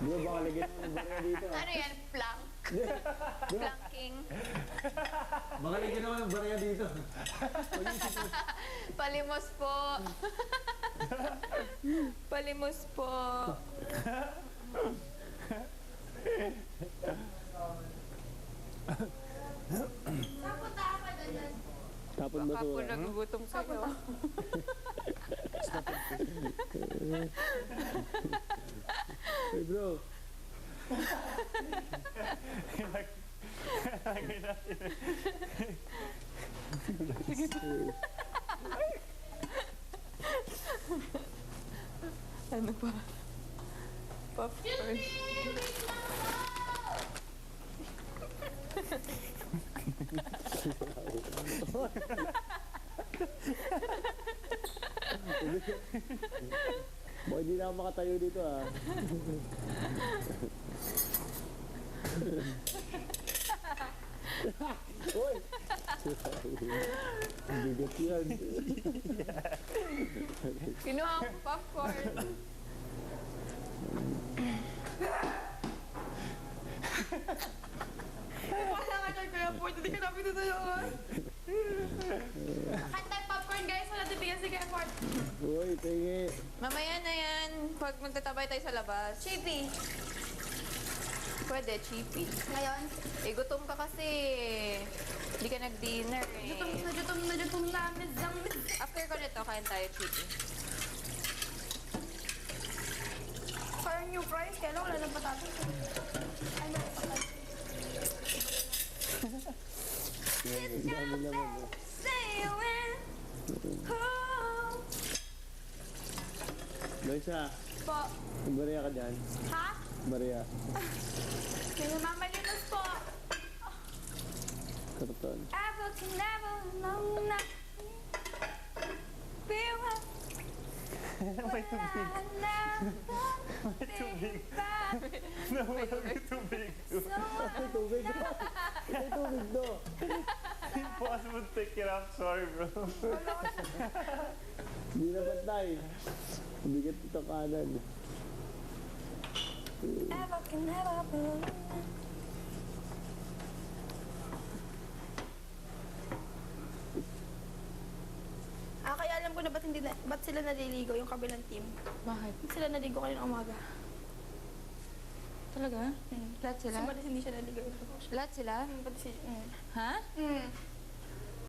Bro, baka lagyan mo ng barya dito. Ano yan? Plank? Planking? Baka lagyan naman ng barya dito. Palimos po. Palimos po. Tapon Baka po basura. nagugutom sa'yo. Hey bro, Ano pa? Popcorn. baka hindi na ako makatayo dito ah. Uy! Bigat yan. Kinuha ko popcorn. Wala ka dyan, Kuya Ford. Hindi ka namin tutulungan. Kahit tayo popcorn, guys. Wala titigan si Kuya Ford. Uy, tingi. Mamaya na yan. Pag magtatabay tayo sa labas. Chippy. Pwede, chippy. Ngayon, Eh, gutom ka kasi. Hindi ka nag-dinner eh. gutom na, mizang. After ko nito, kain tayo chippy. Parang new fries, kaya lang wala ng patatas. Ay, meron patatas. Ang dami naman eh. Say when, oh. Loisa, Po. may barya ka dyan. Ha? Barya. May mamalinos po. Karton. Ever can never know nothing. Be what May tubig. May tubig. Nawala may tubig. May tubig. May tubig do. Impossible to take it off. Sorry, bro. Hindi na pantay. Bigat ito kanan. Ever can never believe. Kaya alam ko na ba't sila naliligo yung kabilang team. Bakit? Ba't sila naligo kanina umaga? Talaga? Lahat sila? Kasi ba't hindi siya naligo? Lahat sila? Ba't si... Ha? Mm.